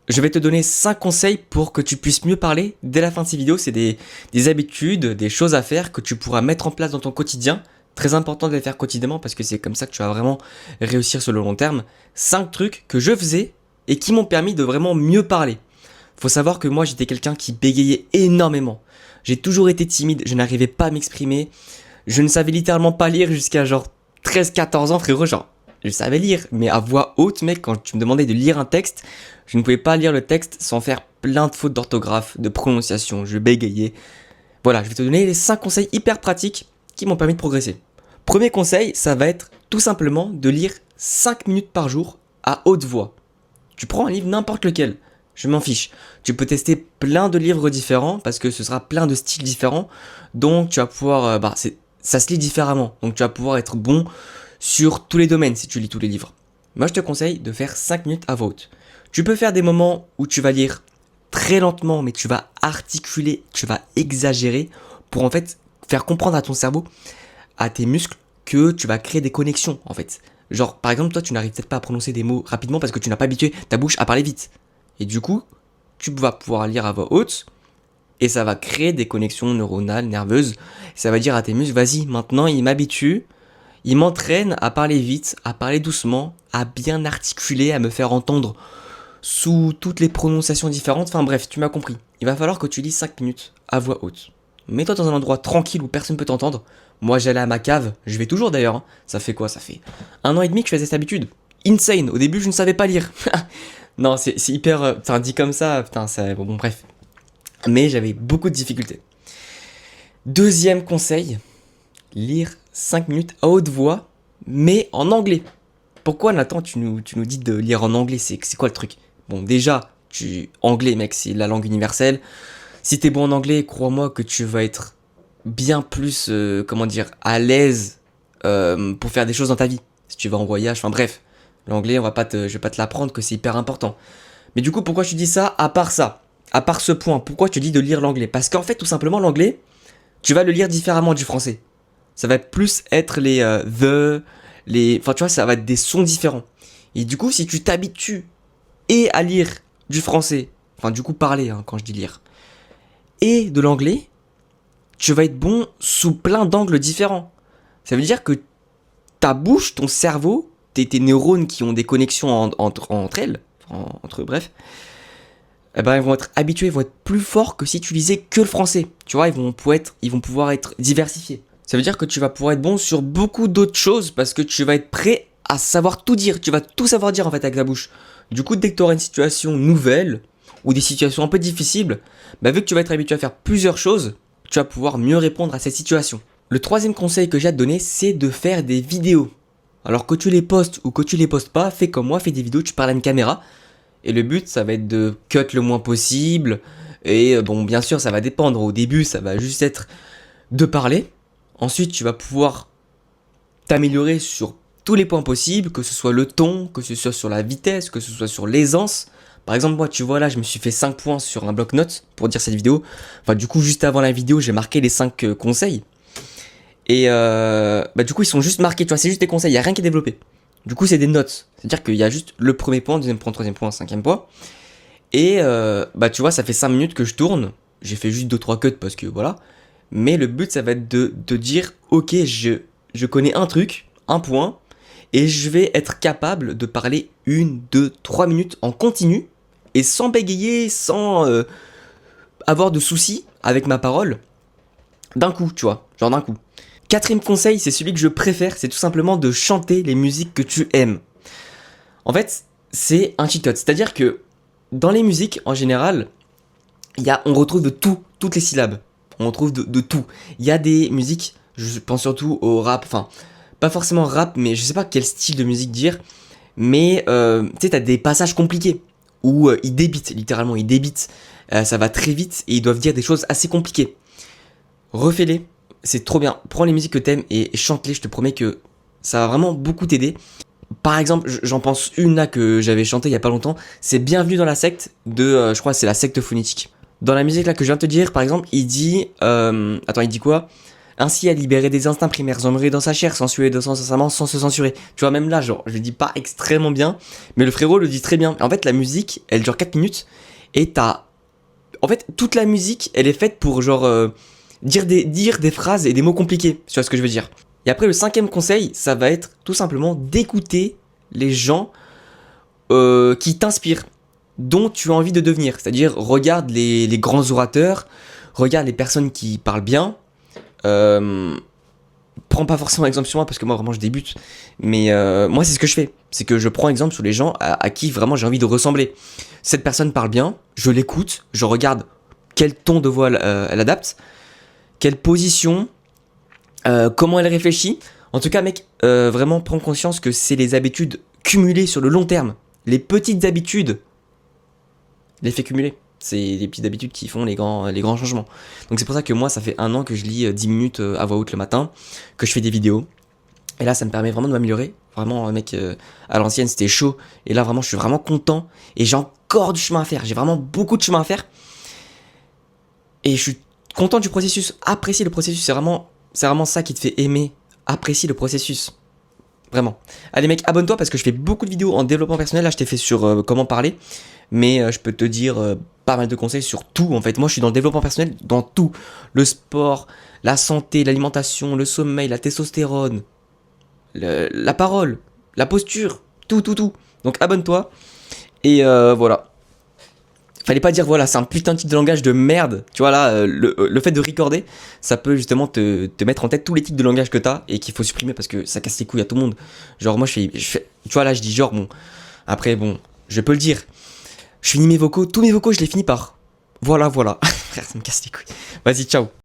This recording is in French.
Je vais te donner 5 conseils pour que tu puisses mieux parler dès la fin de ces vidéos. C'est des habitudes, des choses à faire que tu pourras mettre en place dans ton quotidien. Très important de les faire quotidiennement parce que c'est comme ça que tu vas vraiment réussir sur le long terme. 5 trucs que je faisais et qui m'ont permis de vraiment mieux parler. Faut savoir que moi j'étais quelqu'un qui bégayait énormément. J'ai toujours été timide, je n'arrivais pas à m'exprimer. Je ne savais littéralement pas lire jusqu'à genre 13-14 ans, frérot, genre. Je savais lire, mais à voix haute, mec, quand tu me demandais de lire un texte, je ne pouvais pas lire le texte sans faire plein de fautes d'orthographe, de prononciation, je bégayais. Voilà, je vais te donner les 5 conseils hyper pratiques qui m'ont permis de progresser. Premier conseil, ça va être tout simplement de lire 5 minutes par jour à haute voix. Tu prends un livre n'importe lequel, je m'en fiche. Tu peux tester plein de livres différents parce que ce sera plein de styles différents. Donc tu vas pouvoir, ça se lit différemment. Donc tu vas pouvoir être bon sur tous les domaines si tu lis tous les livres. Moi je te conseille de faire 5 minutes à voix haute. Tu peux faire des moments où tu vas lire très lentement mais tu vas articuler, tu vas exagérer pour en fait faire comprendre à ton cerveau, à tes muscles que tu vas créer des connexions en fait. Genre par exemple toi tu n'arrives peut-être pas à prononcer des mots rapidement parce que tu n'as pas habitué ta bouche à parler vite. Et du coup tu vas pouvoir lire à voix haute et ça va créer des connexions neuronales, nerveuses. Ça va dire à tes muscles vas-y maintenant il m'habitue. Il m'entraîne à parler vite, à parler doucement, à bien articuler, à me faire entendre sous toutes les prononciations différentes. Enfin bref, tu m'as compris. Il va falloir que tu lises 5 minutes à voix haute. Mets-toi dans un endroit tranquille où personne ne peut t'entendre. Moi j'allais à ma cave, je vais toujours d'ailleurs. Hein. Ça fait quoi? Ça fait 1 an et demi que je faisais cette habitude. Insane, au début je ne savais pas lire. Non, c'est hyper... Enfin dit comme ça, putain, ça... Bon bref. Mais j'avais beaucoup de difficultés. Deuxième conseil, lire 5 minutes à haute voix, mais en anglais. Pourquoi Nathan, tu nous dis de lire en anglais? C'est quoi le truc? Bon, déjà, anglais, mec, c'est la langue universelle. Si t'es bon en anglais, crois-moi que tu vas être bien plus, à l'aise pour faire des choses dans ta vie. Si tu vas en voyage, enfin bref. L'anglais, je vais pas te l'apprendre que c'est hyper important. Mais du coup, pourquoi je te dis ça? À part ce point, pourquoi je te dis de lire l'anglais? Parce qu'en fait, tout simplement, l'anglais, tu vas le lire différemment du français. Ça va plus être enfin tu vois, ça va être des sons différents. Et du coup, si tu t'habitues et à lire du français, enfin du coup parler quand je dis lire, et de l'anglais, tu vas être bon sous plein d'angles différents. Ça veut dire que ta bouche, ton cerveau, tes neurones qui ont des connexions entre elles, entre eux, bref, eh ben, ils vont être habitués, ils vont être plus forts que si tu lisais que le français. Tu vois, ils vont pouvoir être diversifiés. Ça veut dire que tu vas pouvoir être bon sur beaucoup d'autres choses parce que tu vas être prêt à savoir tout dire. Tu vas tout savoir dire en fait avec ta bouche. Du coup, dès que tu auras une situation nouvelle ou des situations un peu difficiles, vu que tu vas être habitué à faire plusieurs choses, tu vas pouvoir mieux répondre à cette situation. Le troisième conseil que j'ai à te donner, c'est de faire des vidéos. Alors que tu les postes ou que tu les postes pas, fais comme moi, fais des vidéos, tu parles à une caméra. Et le but, ça va être de cut le moins possible. Et bon, bien sûr, ça va dépendre. Au début, ça va juste être de parler. Ensuite, tu vas pouvoir t'améliorer sur tous les points possibles, que ce soit le ton, que ce soit sur la vitesse, que ce soit sur l'aisance. Par exemple, moi, tu vois, là, je me suis fait 5 points sur un bloc-notes pour dire cette vidéo. Enfin, du coup, juste avant la vidéo, j'ai marqué les 5 conseils. Et du coup, ils sont juste marqués, tu vois, c'est juste des conseils, il n'y a rien qui est développé. Du coup, c'est des notes. C'est-à-dire qu'il y a juste le premier point, deuxième point, troisième point, cinquième point. Et tu vois, ça fait 5 minutes que je tourne. J'ai fait juste 2-3 cuts parce que voilà. Mais le but, ça va être de dire, ok, je connais un truc, un point, et je vais être capable de parler 1, 2, 3 minutes en continu, et sans bégayer, sans avoir de soucis avec ma parole, d'un coup, tu vois, genre d'un coup. Quatrième conseil, c'est celui que je préfère, c'est tout simplement de chanter les musiques que tu aimes. En fait, c'est un cheat code, c'est-à-dire que dans les musiques, en général, on retrouve de tout, toutes les syllabes. On retrouve de tout. Il y a des musiques, je pense surtout au rap, enfin, pas forcément rap, mais je sais pas quel style de musique dire, mais tu sais, t'as des passages compliqués, où ils débitent, littéralement, ils débitent, ça va très vite, et ils doivent dire des choses assez compliquées. Refais-les, c'est trop bien. Prends les musiques que t'aimes et chante-les, je te promets que ça va vraiment beaucoup t'aider. Par exemple, j'en pense une là que j'avais chantée il y a pas longtemps, c'est Bienvenue dans la secte de, je crois que c'est la secte phonétique. Dans la musique là que je viens de te dire, par exemple, il dit quoi? Ainsi, elle libérait des instincts primaires emmurés dans sa chair, sensueux de sans se censurer. Tu vois, même là, genre, je le dis pas extrêmement bien, mais le frérot le dit très bien. En fait, la musique, elle dure 4 minutes, et en fait, toute la musique, elle est faite pour, genre, dire des phrases et des mots compliqués. Tu vois ce que je veux dire? Et après, le 5e conseil, ça va être tout simplement d'écouter les gens qui t'inspirent, dont tu as envie de devenir. C'est-à-dire, regarde les grands orateurs, regarde les personnes qui parlent bien. Prends pas forcément exemple sur moi parce que moi vraiment je débute, mais moi c'est ce que je fais, c'est que je prends exemple sur les gens à qui vraiment j'ai envie de ressembler. Cette personne parle bien, je l'écoute, je regarde quel ton de voix elle adapte, quelle position, comment elle réfléchit. En tout cas mec, vraiment prends conscience que c'est les habitudes cumulées sur le long terme, les petites habitudes, l'effet cumulé. C'est les petites habitudes qui font les grands changements. Donc c'est pour ça que moi, ça fait 1 an que je lis 10 minutes à voix haute le matin, que je fais des vidéos. Et là, ça me permet vraiment de m'améliorer. Vraiment, mec, à l'ancienne, c'était chaud. Et là, vraiment, je suis vraiment content. Et j'ai encore du chemin à faire. J'ai vraiment beaucoup de chemin à faire. Et je suis content du processus. Apprécie le processus. C'est vraiment ça qui te fait aimer. Apprécie le processus. Vraiment. Allez mec, abonne-toi parce que je fais beaucoup de vidéos en développement personnel. Là, je t'ai fait sur comment parler. Mais je peux te dire pas mal de conseils sur tout. En fait, moi, je suis dans le développement personnel, dans tout. Le sport, la santé, l'alimentation, le sommeil, la testostérone, la parole, la posture. Tout, tout, tout. Donc, abonne-toi. Et voilà. Fallait pas dire, voilà, c'est un putain de type de langage de merde. Tu vois, là, le fait de recorder, ça peut justement te mettre en tête tous les types de langage que t'as et qu'il faut supprimer parce que ça casse les couilles à tout le monde. Genre, moi, je fais tu vois, là, je dis genre, bon. Après, bon, je peux le dire. Je finis mes vocaux, tous mes vocaux, je les finis par voilà, voilà. Frère, ça me casse les couilles. Vas-y, ciao.